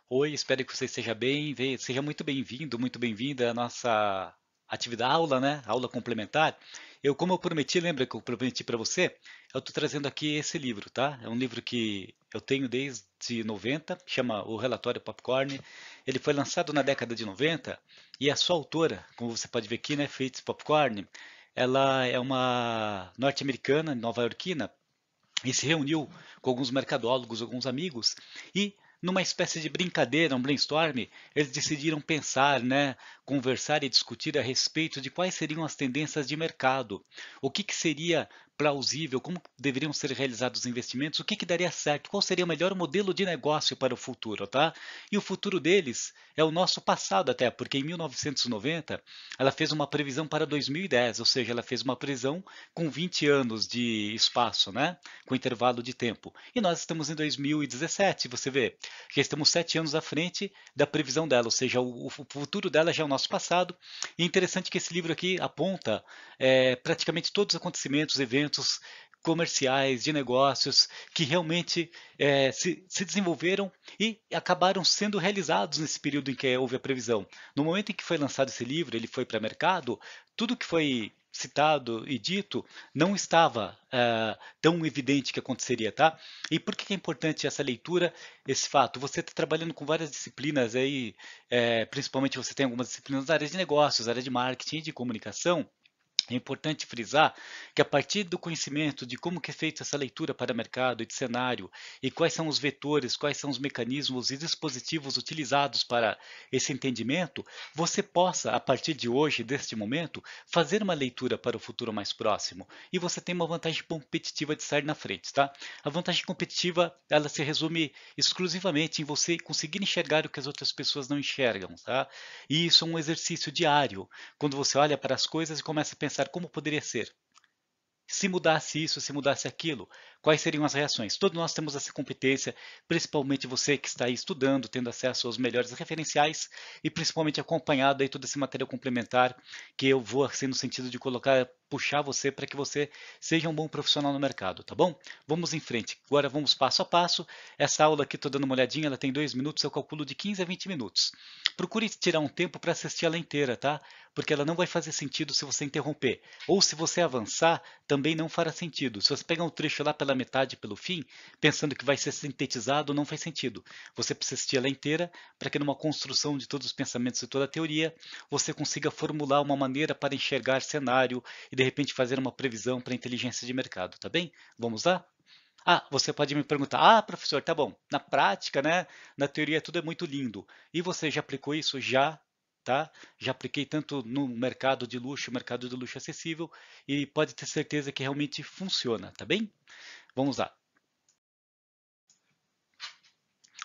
Oi, espero que você esteja bem. Seja muito bem-vindo, muito bem-vinda à nossa atividade aula, né? Aula complementar. Como eu prometi, lembra que eu prometi para você? Eu estou trazendo aqui esse livro, tá? É um livro que eu tenho desde 90, chama O Relatório Popcorn. Ele foi lançado na década de 90 e a sua autora, como você pode ver aqui, né, Fritz Popcorn, ela é uma norte-americana, nova-iorquina, e se reuniu com alguns mercadólogos, alguns amigos, e numa espécie de brincadeira, um brainstorm, eles decidiram pensar, né, conversar e discutir a respeito de quais seriam as tendências de mercado, o que seria plausível, como deveriam ser realizados os investimentos, o que daria certo, qual seria o melhor modelo de negócio para o futuro, tá? E o futuro deles é o nosso passado até, porque em 1990 ela fez uma previsão para 2010, ou seja, ela fez uma previsão com 20 anos de espaço, né? Com intervalo de tempo. E nós estamos em 2017, você vê, já estamos 7 anos à frente da previsão dela, ou seja, o futuro dela já é o nosso passado. E é interessante que esse livro aqui aponta praticamente todos os acontecimentos, eventos comerciais, de negócios, que realmente se desenvolveram e acabaram sendo realizados nesse período em que houve a previsão. No momento em que foi lançado esse livro, ele foi para o mercado, tudo que foi citado e dito não estava tão evidente que aconteceria, tá? E por que é importante essa leitura, esse fato? Você está trabalhando com várias disciplinas aí, principalmente você tem algumas disciplinas da área de negócios, área de marketing e de comunicação. É importante frisar que a partir do conhecimento de como que é feita essa leitura para mercado e de cenário e quais são os vetores, quais são os mecanismos e dispositivos utilizados para esse entendimento, você possa, a partir de hoje, deste momento, fazer uma leitura para o futuro mais próximo e você tem uma vantagem competitiva de sair na frente, tá? A vantagem competitiva, ela se resume exclusivamente em você conseguir enxergar o que as outras pessoas não enxergam, tá? E isso é um exercício diário, quando você olha para as coisas e começa a pensar como poderia ser. Se mudasse isso, se mudasse aquilo, quais seriam as reações? Todos nós temos essa competência, principalmente você que está aí estudando, tendo acesso aos melhores referenciais e principalmente acompanhado aí todo esse material complementar que eu vou assim no sentido de colocar, puxar você para que você seja um bom profissional no mercado, tá bom? Vamos em frente. Agora vamos passo a passo. Essa aula aqui, estou dando uma olhadinha, ela tem 2 minutos, eu calculo de 15 a 20 minutos. Procure tirar um tempo para assistir ela inteira, tá? Porque ela não vai fazer sentido se você interromper. Ou se você avançar, também não fará sentido. Se você pegar um trecho lá pela metade, pelo fim, pensando que vai ser sintetizado, não faz sentido. Você precisa assistir ela inteira para que numa construção de todos os pensamentos e toda a teoria, você consiga formular uma maneira para enxergar cenário e de repente fazer uma previsão para a inteligência de mercado, tá bem? Vamos lá? Ah, você pode me perguntar, professor, tá bom, na prática, né, na teoria tudo é muito lindo. E você já aplicou isso? Já, tá? Já apliquei tanto no mercado de luxo acessível, e pode ter certeza que realmente funciona, tá bem? Vamos lá.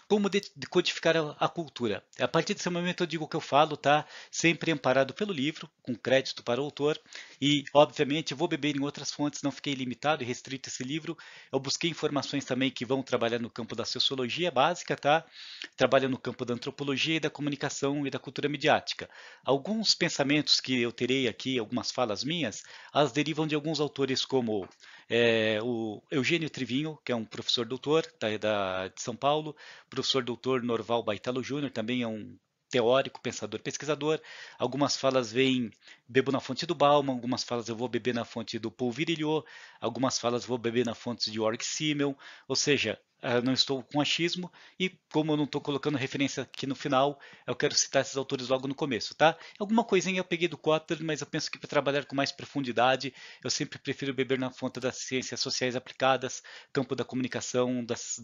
Como decodificar a cultura? A partir desse momento eu digo o que eu falo, tá? Sempre amparado pelo livro, com crédito para o autor, e obviamente vou beber em outras fontes, não fiquei limitado e restrito a esse livro. Eu busquei informações também que vão trabalhar no campo da sociologia básica, tá? Trabalha no campo da antropologia e da comunicação e da cultura midiática. Alguns pensamentos que eu terei aqui, algumas falas minhas, elas derivam de alguns autores como o Eugênio Trivinho, que é um professor doutor de São Paulo, professor doutor Norval Baitalo Júnior, também é um teórico, pensador, pesquisador. Algumas falas vêm, bebo na fonte do Bauman, algumas falas eu vou beber na fonte do Paul Virilio, algumas falas vou beber na fonte de Org Simmel, ou seja, não estou com achismo, e como eu não estou colocando referência aqui no final, eu quero citar esses autores logo no começo, tá? Alguma coisinha eu peguei do Kotler, mas eu penso que para trabalhar com mais profundidade, eu sempre prefiro beber na fonte das ciências sociais aplicadas, campo da comunicação, das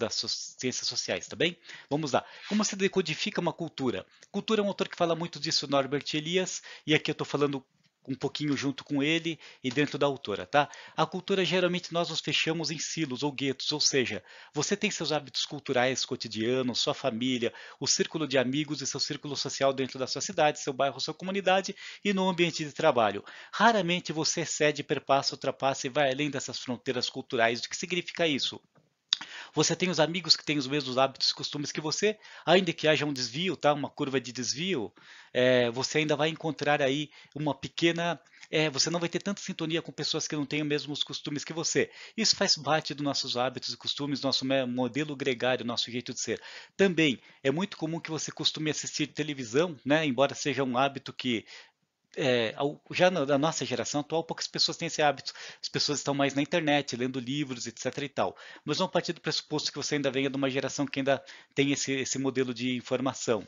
ciências sociais, tá bem? Vamos lá. Como se decodifica uma cultura? Cultura é um autor que fala muito disso, Norbert Elias, e aqui eu estou falando um pouquinho junto com ele e dentro da autora, tá? A cultura, geralmente nós nos fechamos em silos ou guetos, ou seja, você tem seus hábitos culturais cotidianos, sua família, o círculo de amigos e seu círculo social dentro da sua cidade, seu bairro, sua comunidade e no ambiente de trabalho. Raramente você excede, perpassa, ultrapassa e vai além dessas fronteiras culturais. O que significa isso? Você tem os amigos que têm os mesmos hábitos e costumes que você, ainda que haja um desvio, tá? Uma curva de desvio, você ainda vai encontrar aí uma pequena. Você não vai ter tanta sintonia com pessoas que não têm os mesmos costumes que você. Isso faz parte dos nossos hábitos e costumes, nosso modelo gregário, nosso jeito de ser. Também é muito comum que você costume assistir televisão, né? Embora seja um hábito que já na nossa geração atual, poucas pessoas têm esse hábito. As pessoas estão mais na internet, lendo livros, etc. e tal. Mas vamos partir do pressuposto que você ainda venha de uma geração que ainda tem esse modelo de informação.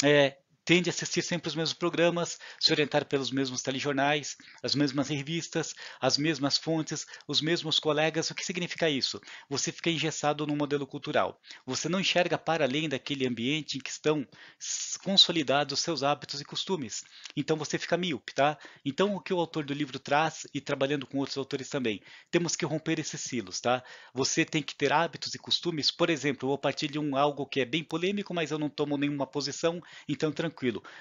É, Tende a assistir sempre os mesmos programas, se orientar pelos mesmos telejornais, as mesmas revistas, as mesmas fontes, os mesmos colegas. O que significa isso? Você fica engessado num modelo cultural. Você não enxerga para além daquele ambiente em que estão consolidados os seus hábitos e costumes. Então você fica míope, tá? Então o que o autor do livro traz, e trabalhando com outros autores também, temos que romper esses silos, tá? Você tem que ter hábitos e costumes. Por exemplo, eu vou partir de algo que é bem polêmico, mas eu não tomo nenhuma posição, então tranquilo.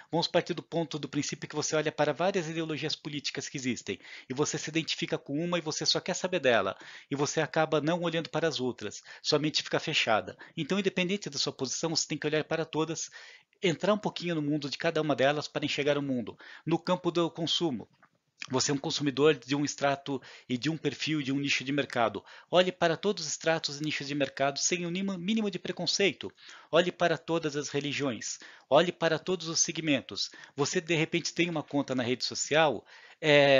Vamos partir do princípio que você olha para várias ideologias políticas que existem, e você se identifica com uma e você só quer saber dela, e você acaba não olhando para as outras, sua mente fica fechada. Então, independente da sua posição, você tem que olhar para todas, entrar um pouquinho no mundo de cada uma delas para enxergar o mundo. No campo do consumo, você é um consumidor de um extrato e de um perfil, de um nicho de mercado. Olhe para todos os extratos e nichos de mercado sem o mínimo de preconceito. Olhe para todas as religiões. Olhe para todos os segmentos. Você, de repente, tem uma conta na rede social.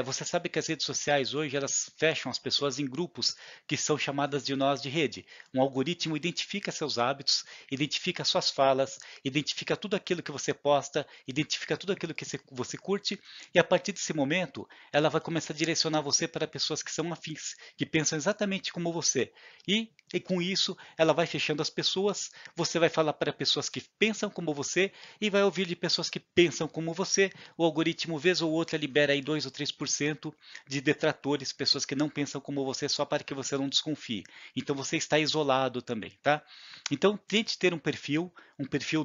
Você sabe que as redes sociais hoje elas fecham as pessoas em grupos que são chamadas de nós de rede. Um algoritmo identifica seus hábitos, identifica suas falas, identifica tudo aquilo que você posta, identifica tudo aquilo que você curte, e a partir desse momento ela vai começar a direcionar você para pessoas que são afins, que pensam exatamente como você. E com isso, ela vai fechando as pessoas, você vai falar para pessoas que pensam como você e vai ouvir de pessoas que pensam como você. O algoritmo, vez ou outra, libera aí 2 ou 3% de detratores, pessoas que não pensam como você, só para que você não desconfie. Então você está isolado também, tá? Então tente ter um perfil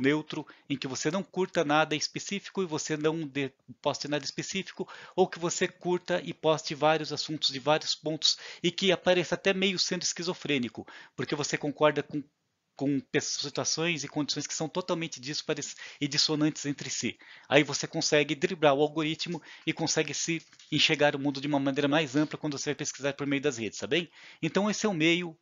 neutro, em que você não curta nada específico e você não poste nada específico, ou que você curta e poste vários assuntos de vários pontos e que apareça até meio sendo esquizofrênico, porque você concorda com situações e condições que são totalmente díspares e dissonantes entre si. Aí você consegue driblar o algoritmo e consegue se enxergar o mundo de uma maneira mais ampla quando você vai pesquisar por meio das redes, tá bem? Então esse é o meio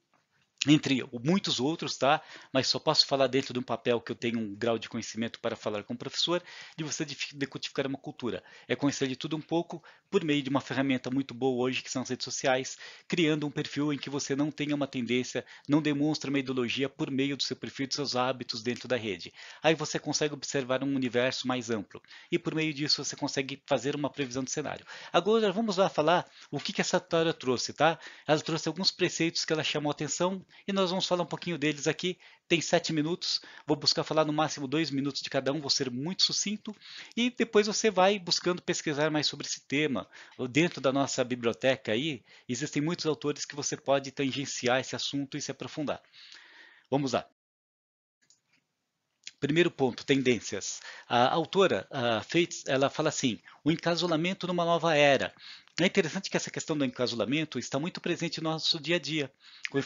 entre muitos outros, tá? Mas só posso falar dentro de um papel que eu tenho um grau de conhecimento para falar com o professor, de você decodificar uma cultura. É conhecer de tudo um pouco por meio de uma ferramenta muito boa hoje, que são as redes sociais, criando um perfil em que você não tenha uma tendência, não demonstre uma ideologia por meio do seu perfil, dos seus hábitos dentro da rede. Aí você consegue observar um universo mais amplo. E por meio disso você consegue fazer uma previsão de cenário. Agora vamos lá falar o que essa história trouxe, tá? Ela trouxe alguns preceitos que ela chamou a atenção e nós vamos falar um pouquinho deles aqui. Tem 7 minutos, vou buscar falar no máximo 2 minutos de cada um, vou ser muito sucinto, e depois você vai buscando pesquisar mais sobre esse tema. Dentro da nossa biblioteca aí, existem muitos autores que você pode tangenciar esse assunto e se aprofundar. Vamos lá. Primeiro ponto, tendências. A autora, a Fates, ela fala assim: o encasulamento numa nova era. É interessante que essa questão do encasulamento está muito presente no nosso dia a dia, com a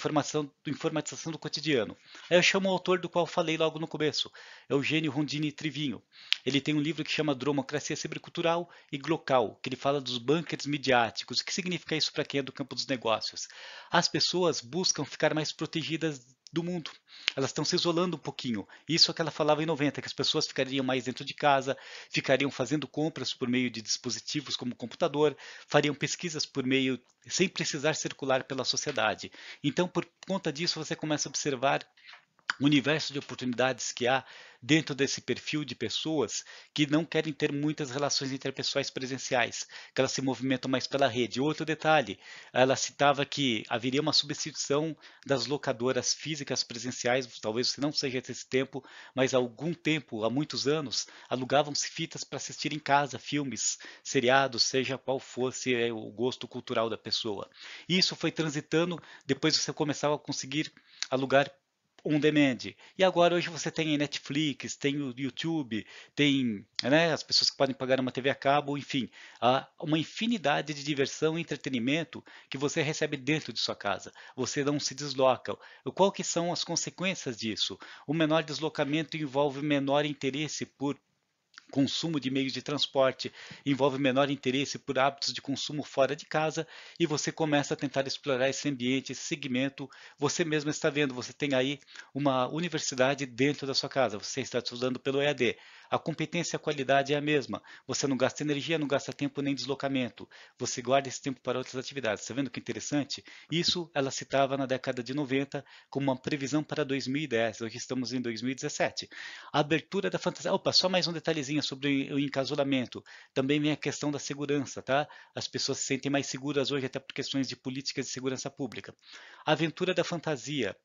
informatização do cotidiano. Aí eu chamo o autor do qual falei logo no começo, Eugênio Rondini Trivinho. Ele tem um livro que chama Democracia Cibercultural e Glocal, que ele fala dos bunkers midiáticos. O que significa isso para quem é do campo dos negócios? As pessoas buscam ficar mais protegidas do mundo. Elas estão se isolando um pouquinho. Isso é o que ela falava em 90, que as pessoas ficariam mais dentro de casa, ficariam fazendo compras por meio de dispositivos como computador, fariam pesquisas por meio, sem precisar circular pela sociedade. Então, por conta disso, você começa a observar o universo de oportunidades que há dentro desse perfil de pessoas que não querem ter muitas relações interpessoais presenciais, que elas se movimentam mais pela rede. Outro detalhe, ela citava que haveria uma substituição das locadoras físicas presenciais, talvez você não seja desse tempo, mas há algum tempo, há muitos anos, alugavam-se fitas para assistir em casa, filmes, seriados, seja qual fosse o gosto cultural da pessoa. E isso foi transitando, depois você começava a conseguir alugar on demand. E agora hoje você tem Netflix, tem o YouTube, tem, né, as pessoas que podem pagar uma TV a cabo, enfim, há uma infinidade de diversão e entretenimento que você recebe dentro de sua casa. Você não se desloca. Qual que são as consequências disso? O menor deslocamento envolve menor interesse por consumo de meios de transporte, envolve menor interesse por hábitos de consumo fora de casa e você começa a tentar explorar esse ambiente, esse segmento. Você mesmo está vendo, você tem aí uma universidade dentro da sua casa, você está estudando pelo EAD. A competência e a qualidade é a mesma. Você não gasta energia, não gasta tempo nem deslocamento. Você guarda esse tempo para outras atividades. Está vendo que interessante? Isso ela citava na década de 90 como uma previsão para 2010. Hoje estamos em 2017. A abertura da fantasia. Opa, só mais um detalhezinho sobre o encasulamento. Também vem a questão da segurança, tá? As pessoas se sentem mais seguras hoje, até por questões de políticas de segurança pública. A aventura da fantasia.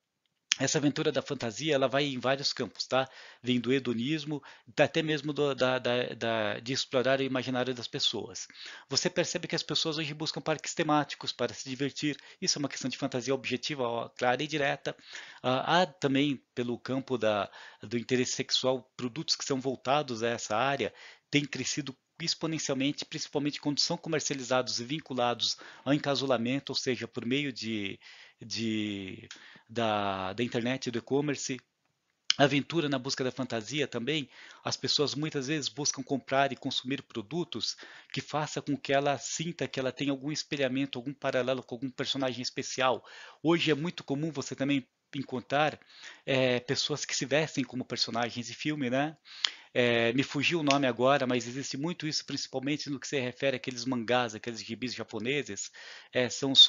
Essa aventura da fantasia, ela vai em vários campos, tá? Vem do hedonismo, até mesmo de explorar o imaginário das pessoas. Você percebe que as pessoas hoje buscam parques temáticos para se divertir. Isso é uma questão de fantasia objetiva, ó, clara e direta. Há também, pelo campo do interesse sexual, produtos que são voltados a essa área, têm crescido exponencialmente, principalmente quando são comercializados e vinculados ao encasulamento, ou seja, por meio de da internet, do e-commerce. Aventura na busca da fantasia também, as pessoas muitas vezes buscam comprar e consumir produtos que faça com que ela sinta que ela tem algum espelhamento, algum paralelo com algum personagem especial. Hoje é muito comum você também encontrar pessoas que se vestem como personagens de filme, né? Me fugiu o nome agora, mas existe muito isso, principalmente no que se refere àqueles mangás, aqueles gibis japoneses, são os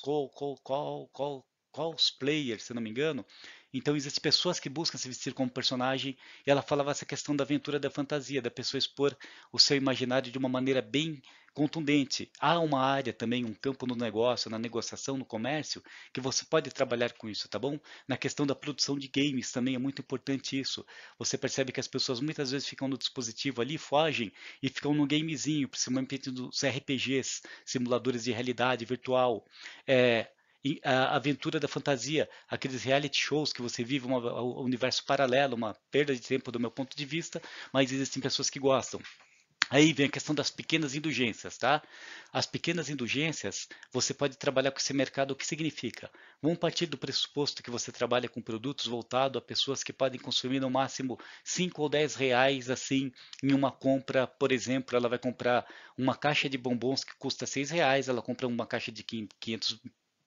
cosplayers, se não me engano. Então, existem pessoas que buscam se vestir como personagem, e ela falava essa questão da aventura da fantasia, da pessoa expor o seu imaginário de uma maneira bem contundente. Há uma área também, um campo no negócio, na negociação, no comércio, que você pode trabalhar com isso, tá bom? Na questão da produção de games também é muito importante isso. Você percebe que as pessoas muitas vezes ficam no dispositivo ali, fogem e ficam no gamezinho, principalmente dos RPGs, simuladores de realidade virtual. É, a aventura da fantasia, aqueles reality shows que você vive um universo paralelo, uma perda de tempo do meu ponto de vista, mas existem pessoas que gostam. Aí vem a questão das pequenas indulgências, tá? As pequenas indulgências, você pode trabalhar com esse mercado, o que significa? Vamos partir do pressuposto que você trabalha com produtos voltados a pessoas que podem consumir no máximo 5 ou 10 reais, assim, em uma compra, por exemplo, ela vai comprar uma caixa de bombons que custa 6 reais, ela compra uma caixa de 500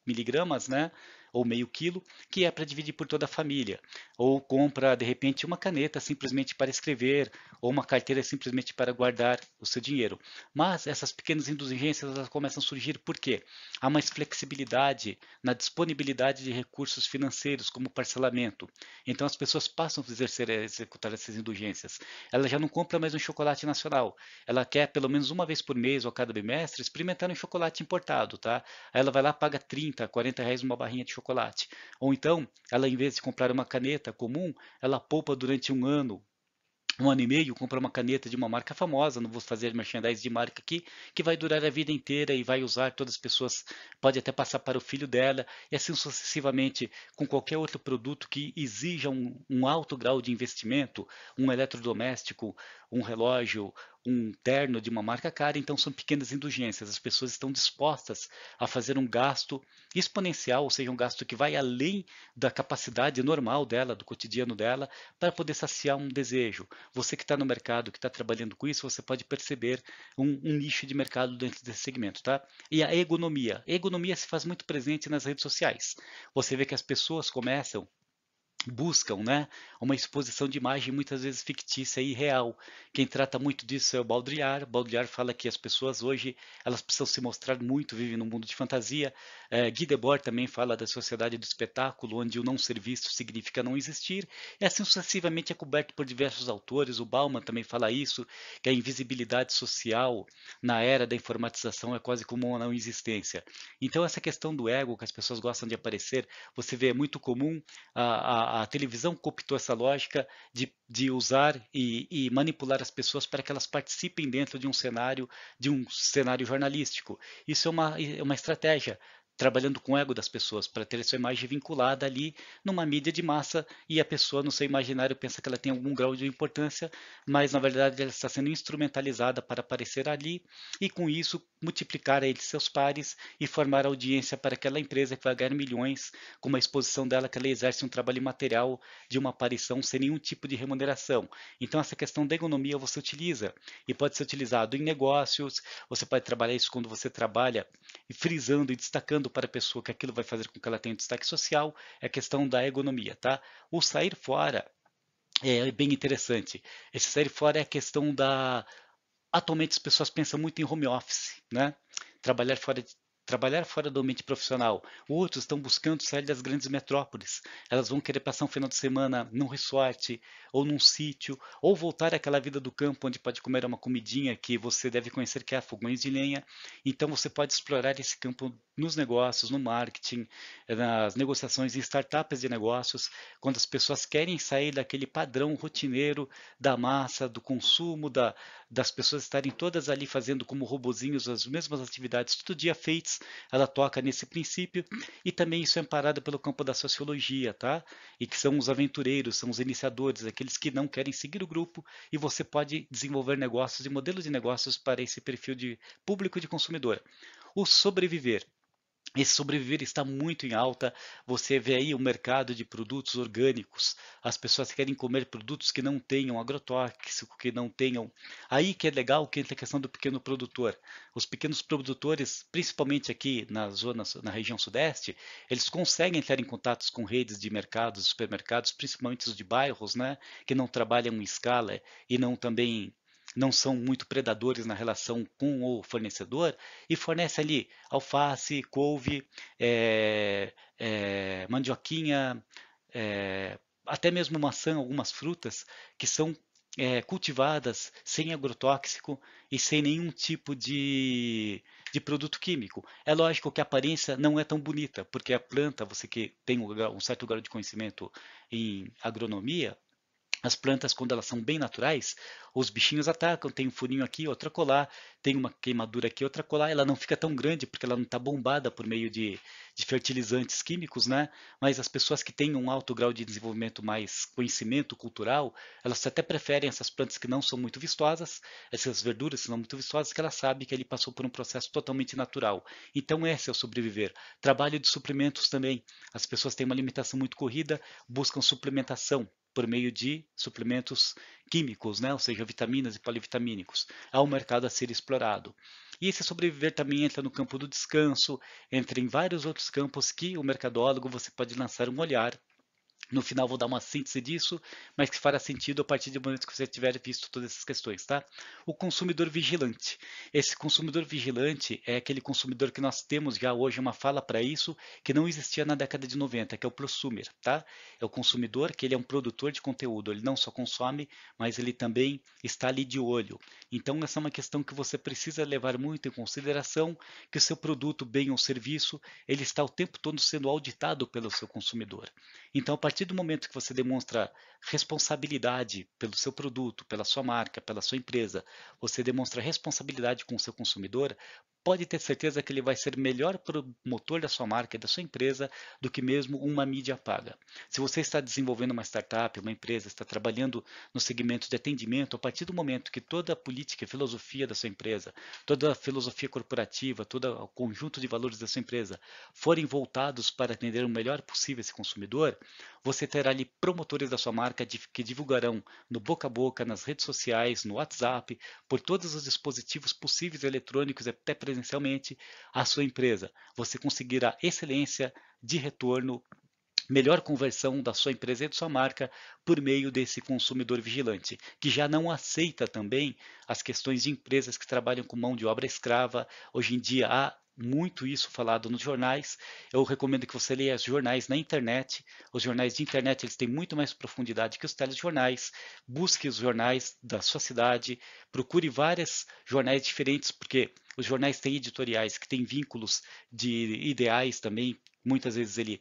miligramas, né? Ou meio quilo, que é para dividir por toda a família. Ou compra, de repente, uma caneta simplesmente para escrever, ou uma carteira simplesmente para guardar o seu dinheiro. Mas essas pequenas indulgências elas começam a surgir porque há mais flexibilidade na disponibilidade de recursos financeiros, como parcelamento. Então as pessoas passam a executar essas indulgências. Ela já não compra mais um chocolate nacional. Ela quer, pelo menos uma vez por mês ou a cada bimestre, experimentar um chocolate importado, tá? Aí ela vai lá, paga 30, 40 reais uma barrinha de chocolate. Ou então, ela em vez de comprar uma caneta comum, ela poupa durante um ano e meio, compra uma caneta de uma marca famosa, não vou fazer merchandise de marca aqui, que vai durar a vida inteira e vai usar, todas as pessoas, pode até passar para o filho dela, e assim sucessivamente com qualquer outro produto que exija um alto grau de investimento, um eletrodoméstico, um relógio, um terno de uma marca cara, então são pequenas indulgências. As pessoas estão dispostas a fazer um gasto exponencial, ou seja, um gasto que vai além da capacidade normal dela, do cotidiano dela, para poder saciar um desejo. Você que está no mercado, que está trabalhando com isso, você pode perceber um nicho de mercado dentro desse segmento, tá? E a egonomia. A egonomia se faz muito presente nas redes sociais. Você vê que as pessoas começam buscam, né, uma exposição de imagem muitas vezes fictícia e real. Quem trata muito disso é o Baudrillard. Baudrillard fala que as pessoas hoje elas precisam se mostrar muito, vivem num mundo de fantasia. Guy Debord também fala da sociedade do espetáculo, onde o não ser visto significa não existir. E assim sucessivamente é coberto por diversos autores. O Bauman também fala isso, que a invisibilidade social na era da informatização é quase como uma não existência. Então essa questão do ego, que as pessoas gostam de aparecer, você vê é muito comum a televisão cooptou essa lógica de usar e manipular as pessoas para que elas participem dentro de um cenário jornalístico. Isso é uma estratégia. trabalhando com o ego das pessoas, para ter a sua imagem vinculada ali numa mídia de massa e a pessoa no seu imaginário pensa que ela tem algum grau de importância, mas na verdade ela está sendo instrumentalizada para aparecer ali e com isso multiplicar ele seus pares e formar audiência para aquela empresa que vai ganhar milhões com uma exposição dela que ela exerce um trabalho material de uma aparição sem nenhum tipo de remuneração. Então essa questão da economia você utiliza e pode ser utilizado em negócios, você pode trabalhar isso quando você trabalha e frisando e destacando para a pessoa que aquilo vai fazer com que ela tenha um destaque social, é a questão da ergonomia, tá? O sair fora é bem interessante. Esse sair fora é a questão da. Atualmente as pessoas pensam muito em home office, né? Trabalhar fora de, trabalhar fora do ambiente profissional. Outros estão buscando sair das grandes metrópoles. Elas vão querer passar um final de semana num resort ou num sítio, ou voltar àquela vida do campo onde pode comer uma comidinha que você deve conhecer que é fogões de lenha. Então você pode explorar esse campo nos negócios, no marketing, nas negociações em startups de negócios, quando as pessoas querem sair daquele padrão rotineiro da massa, do consumo, das pessoas estarem todas ali fazendo como robozinhos as mesmas atividades todo dia feitas, ela toca nesse princípio e também isso é amparado pelo campo da sociologia, tá? E que são os aventureiros, são os iniciadores, aqueles que não querem seguir o grupo e você pode desenvolver negócios e modelos de negócios para esse perfil de público de consumidor. O sobreviver. Esse sobreviver está muito em alta. Você vê aí o mercado de produtos orgânicos. As pessoas querem comer produtos que não tenham agrotóxico, que não tenham. Aí que é legal que entra a questão do pequeno produtor. Os pequenos produtores, principalmente aqui na zona, na região sudeste, eles conseguem entrar em contatos com redes de mercados, supermercados, principalmente os de bairros, né, que não trabalham em escala e não também não são muito predadores na relação com o fornecedor e fornece ali alface, couve, mandioquinha, até mesmo maçã, algumas frutas que são cultivadas sem agrotóxico e sem nenhum tipo de produto químico. É lógico que a aparência não é tão bonita, porque a planta, você que tem um certo grau de conhecimento em agronomia, as plantas, quando elas são bem naturais, os bichinhos atacam, tem um furinho aqui, outra colar, tem uma queimadura aqui, outra colar, ela não fica tão grande porque ela não está bombada por meio de fertilizantes químicos, né? Mas as pessoas que têm um alto grau de desenvolvimento, mais conhecimento cultural, elas até preferem essas plantas que não são muito vistosas, essas verduras que não são muito vistosas, que ela sabe que ele passou por um processo totalmente natural. Então esse é o sobreviver. Trabalho de suprimentos também. As pessoas têm uma alimentação muito corrida, buscam suplementação por meio de suplementos químicos, né? Ou seja, vitaminas e polivitamínicos. Há um mercado a ser explorado. E esse sobreviver também entra no campo do descanso, entra em vários outros campos que o mercadólogo você pode lançar um olhar. No final vou dar uma síntese disso, mas que fará sentido a partir do momento que você tiver visto todas essas questões, tá? O consumidor vigilante. Esse consumidor vigilante é aquele consumidor que nós temos já hoje uma fala para isso, que não existia na década de 90, que é o prosumer, tá? É o consumidor que ele é um produtor de conteúdo, ele não só consome, mas ele também está ali de olho. Então essa é uma questão que você precisa levar muito em consideração, que o seu produto, bem ou serviço, ele está o tempo todo sendo auditado pelo seu consumidor. Então, a partir do momento que você demonstra responsabilidade pelo seu produto, pela sua marca, pela sua empresa, você demonstra responsabilidade com o seu consumidor, pode ter certeza que ele vai ser melhor promotor da sua marca e da sua empresa do que mesmo uma mídia paga. Se você está desenvolvendo uma startup, uma empresa, está trabalhando no segmento de atendimento, a partir do momento que toda a política e filosofia da sua empresa, toda a filosofia corporativa, todo o conjunto de valores da sua empresa forem voltados para atender o melhor possível esse consumidor, você terá ali promotores da sua marca que divulgarão no boca a boca, nas redes sociais, no WhatsApp, por todos os dispositivos possíveis eletrônicos e até presencialmente a sua empresa. Você conseguirá excelência de retorno, melhor conversão da sua empresa e da sua marca por meio desse consumidor vigilante, que já não aceita também as questões de empresas que trabalham com mão de obra escrava. Hoje em dia há muito isso falado nos jornais. Eu recomendo que você leia os jornais na internet. Os jornais de internet eles têm muito mais profundidade que os telejornais. Busque os jornais da sua cidade, procure vários jornais diferentes, porque os jornais têm editoriais que têm vínculos de ideais também. Muitas vezes ele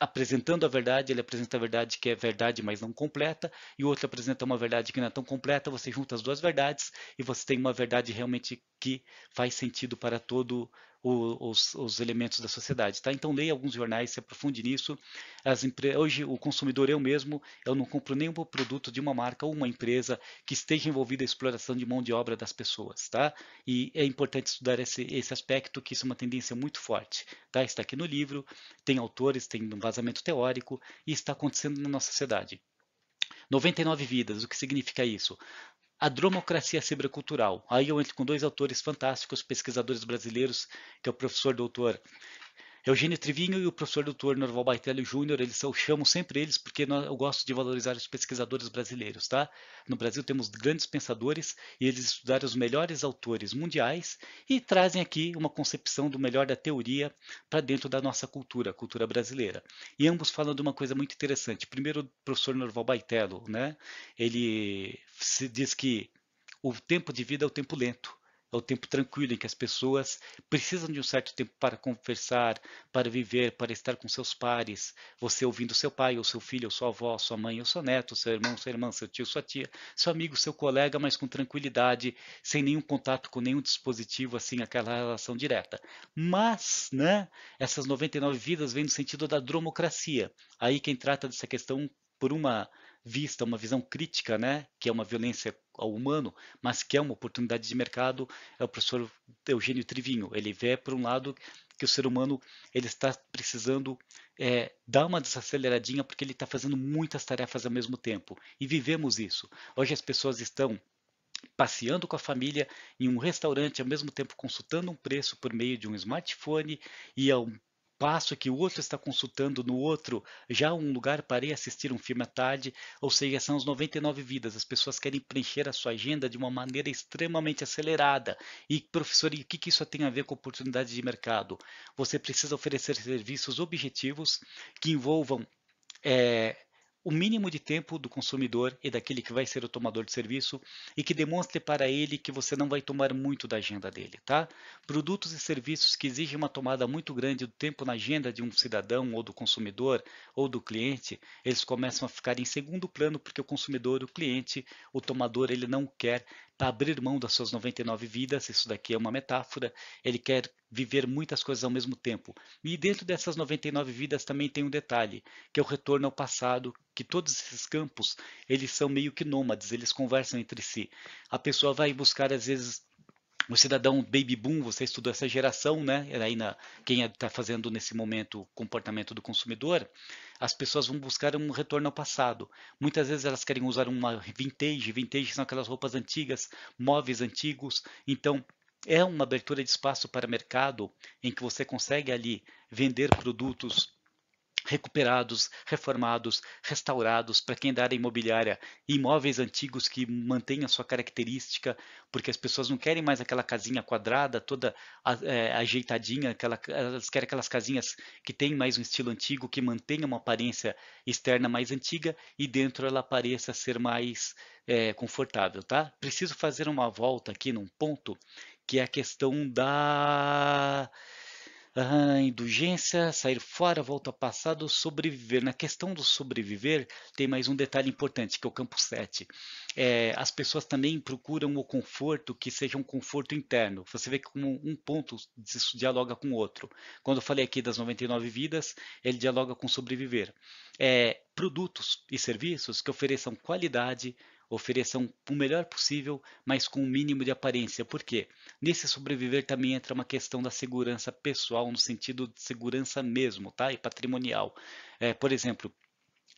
apresentando a verdade, ele apresenta a verdade que é verdade, mas não completa, e o outro apresenta uma verdade que não é tão completa, você junta as duas verdades e você tem uma verdade realmente que faz sentido para todo os elementos da sociedade, tá? Então leia alguns jornais, se aprofunde nisso. Hoje o consumidor, eu mesmo, eu não compro nenhum produto de uma marca ou uma empresa que esteja envolvida em exploração de mão de obra das pessoas, tá? E é importante estudar esse aspecto, que isso é uma tendência muito forte, tá? Está aqui no livro, tem autores, tem um vazamento teórico e está acontecendo na nossa sociedade. 99 vidas, o que significa isso? A dromocracia cibercultural. Aí eu entro com dois autores fantásticos, pesquisadores brasileiros, que é o professor doutor Eugênio Trivinho e o professor doutor Norval Baitello Júnior. Eu chamo sempre eles porque eu gosto de valorizar os pesquisadores brasileiros, tá? No Brasil temos grandes pensadores e eles estudaram os melhores autores mundiais e trazem aqui uma concepção do melhor da teoria para dentro da nossa cultura, a cultura brasileira. E ambos falam de uma coisa muito interessante. Primeiro, o professor Norval Baitello, né? Ele se diz que o tempo de vida é o tempo lento. É o tempo tranquilo em que as pessoas precisam de um certo tempo para conversar, para viver, para estar com seus pares. Você ouvindo seu pai, ou seu filho, ou sua avó, sua mãe, ou seu neto, seu irmão, sua irmã, seu tio, sua tia, seu amigo, seu colega, mas com tranquilidade, sem nenhum contato com nenhum dispositivo, assim, aquela relação direta. Mas, né, essas 99 vidas vêm no sentido da dromocracia. Aí quem trata dessa questão por uma vista, uma visão crítica, né, que é uma violência ao humano, mas que é uma oportunidade de mercado, é o professor Eugênio Trivinho. Ele vê, por um lado, que o ser humano ele está precisando dar uma desaceleradinha porque ele está fazendo muitas tarefas ao mesmo tempo. E vivemos isso. Hoje as pessoas estão passeando com a família em um restaurante, ao mesmo tempo consultando um preço por meio de um smartphone, e ao passo que o outro está consultando no outro já um lugar para ir assistir um filme à tarde, ou seja, são as 99 vidas. As pessoas querem preencher a sua agenda de uma maneira extremamente acelerada. E, professor, e o que isso tem a ver com oportunidade de mercado? Você precisa oferecer serviços objetivos que envolvam é, o mínimo de tempo do consumidor e daquele que vai ser o tomador de serviço, e que demonstre para ele que você não vai tomar muito da agenda dele, tá? Produtos e serviços que exigem uma tomada muito grande do tempo na agenda de um cidadão ou do consumidor ou do cliente, eles começam a ficar em segundo plano, porque o consumidor, o cliente, o tomador, ele não quer abrir mão das suas 99 vidas. Isso daqui é uma metáfora. Ele quer viver muitas coisas ao mesmo tempo. E dentro dessas 99 vidas também tem um detalhe, que é o retorno ao passado, que todos esses campos, eles são meio que nômades, eles conversam entre si. A pessoa vai buscar, às vezes, o cidadão baby boom, você estudou essa geração, né? Aí quem está fazendo nesse momento o comportamento do consumidor, as pessoas vão buscar um retorno ao passado. Muitas vezes elas querem usar uma vintage são aquelas roupas antigas, móveis antigos. Então, é uma abertura de espaço para mercado em que você consegue ali vender produtos recuperados, reformados, restaurados, para quem é da área imobiliária, imóveis antigos que mantenham a sua característica, porque as pessoas não querem mais aquela casinha quadrada, toda ajeitadinha, elas querem aquelas casinhas que têm mais um estilo antigo, que mantenha uma aparência externa mais antiga e dentro ela pareça ser mais confortável, tá? Preciso fazer uma volta aqui num ponto que é a questão da indulgência, sair fora, volta ao passado, sobreviver. Na questão do sobreviver, tem mais um detalhe importante, que é o campo 7. As pessoas também procuram o conforto que seja um conforto interno. Você vê que como um ponto isso dialoga com o outro. Quando eu falei aqui das 99 vidas, ele dialoga com sobreviver. Produtos e serviços que ofereçam qualidade, ofereçam o melhor possível, mas com o mínimo de aparência. Por quê? Nesse sobreviver também entra uma questão da segurança pessoal, no sentido de segurança mesmo, tá? E patrimonial. Por exemplo,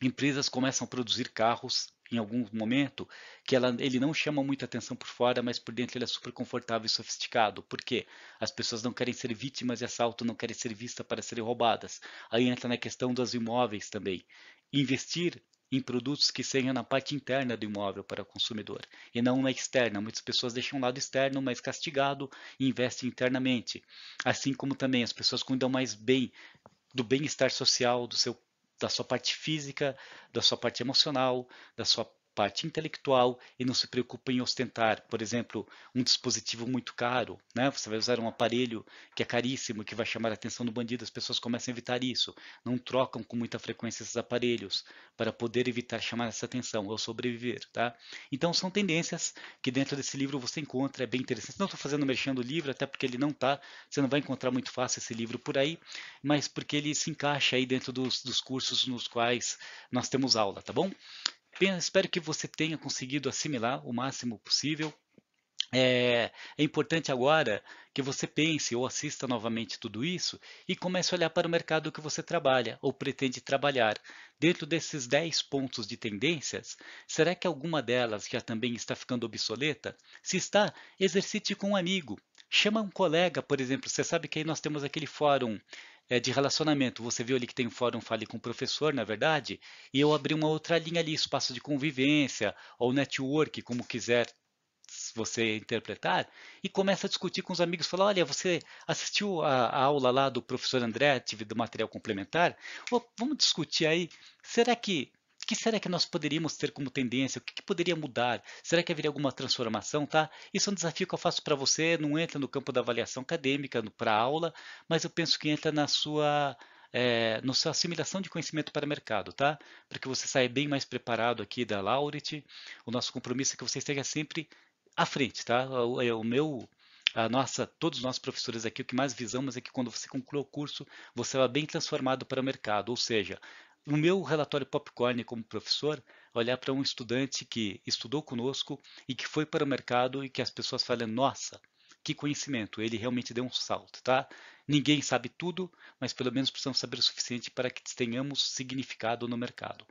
empresas começam a produzir carros em algum momento que ele não chama muita atenção por fora, mas por dentro ele é super confortável e sofisticado. Por quê? As pessoas não querem ser vítimas de assalto, não querem ser vistas para serem roubadas. Aí entra na questão dos imóveis também. Investir em produtos que sejam na parte interna do imóvel para o consumidor e não na externa. Muitas pessoas deixam o lado externo mais castigado e investem internamente. Assim como também as pessoas cuidam mais bem do bem-estar social, da sua parte física, da sua parte emocional, da sua parte intelectual e não se preocupa em ostentar, por exemplo, um dispositivo muito caro, né? Você vai usar um aparelho que é caríssimo, que vai chamar a atenção do bandido, as pessoas começam a evitar isso, não trocam com muita frequência esses aparelhos para poder evitar chamar essa atenção ou sobreviver, tá? Então são tendências que dentro desse livro você encontra, é bem interessante. Não estou fazendo mexendo o livro, até porque ele não está, você não vai encontrar muito fácil esse livro por aí, mas porque ele se encaixa aí dentro dos cursos nos quais nós temos aula, tá bom? Bem, espero que você tenha conseguido assimilar o máximo possível. É importante agora que você pense ou assista novamente tudo isso e comece a olhar para o mercado que você trabalha ou pretende trabalhar. Dentro desses 10 pontos de tendências, será que alguma delas já também está ficando obsoleta? Se está, exercite com um amigo. Chama um colega, por exemplo. Você sabe que aí nós temos aquele fórum de relacionamento. Você viu ali que tem um fórum Fale com o Professor, na verdade? E eu abri uma outra linha ali, espaço de convivência ou network, como quiser você interpretar, e começa a discutir com os amigos, fala, olha, você assistiu a aula lá do professor André, tive do material complementar? Oh, vamos discutir aí, será que será que nós poderíamos ter como tendência? O que poderia mudar? Será que haveria alguma transformação, tá? Isso é um desafio que eu faço para você, não entra no campo da avaliação acadêmica, para a aula, mas eu penso que entra na sua assimilação de conhecimento para o mercado, tá? Para que você saia bem mais preparado aqui da Laureate. O nosso compromisso é que você esteja sempre à frente, tá? Todos nós professores aqui, o que mais visamos é que quando você conclua o curso, você vá bem transformado para o mercado. Ou seja, o meu relatório Popcorn como professor, olhar para um estudante que estudou conosco e que foi para o mercado e que as pessoas falam, nossa, que conhecimento, ele realmente deu um salto, tá? Ninguém sabe tudo, mas pelo menos precisamos saber o suficiente para que tenhamos significado no mercado.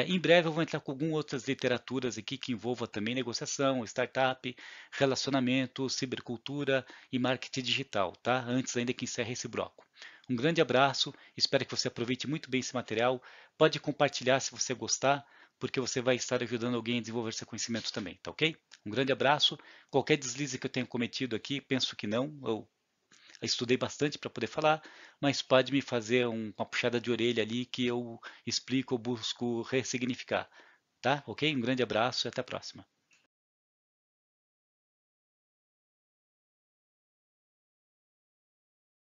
Em breve eu vou entrar com algumas outras literaturas aqui que envolvam também negociação, startup, relacionamento, cibercultura e marketing digital, tá? Antes ainda que encerre esse bloco. Um grande abraço, espero que você aproveite muito bem esse material. Pode compartilhar se você gostar, porque você vai estar ajudando alguém a desenvolver seu conhecimento também, tá ok? Um grande abraço. Qualquer deslize que eu tenha cometido aqui, penso que não, eu estudei bastante para poder falar, mas pode me fazer uma puxada de orelha ali que eu explico ou busco ressignificar, tá? Ok? Um grande abraço e até a próxima.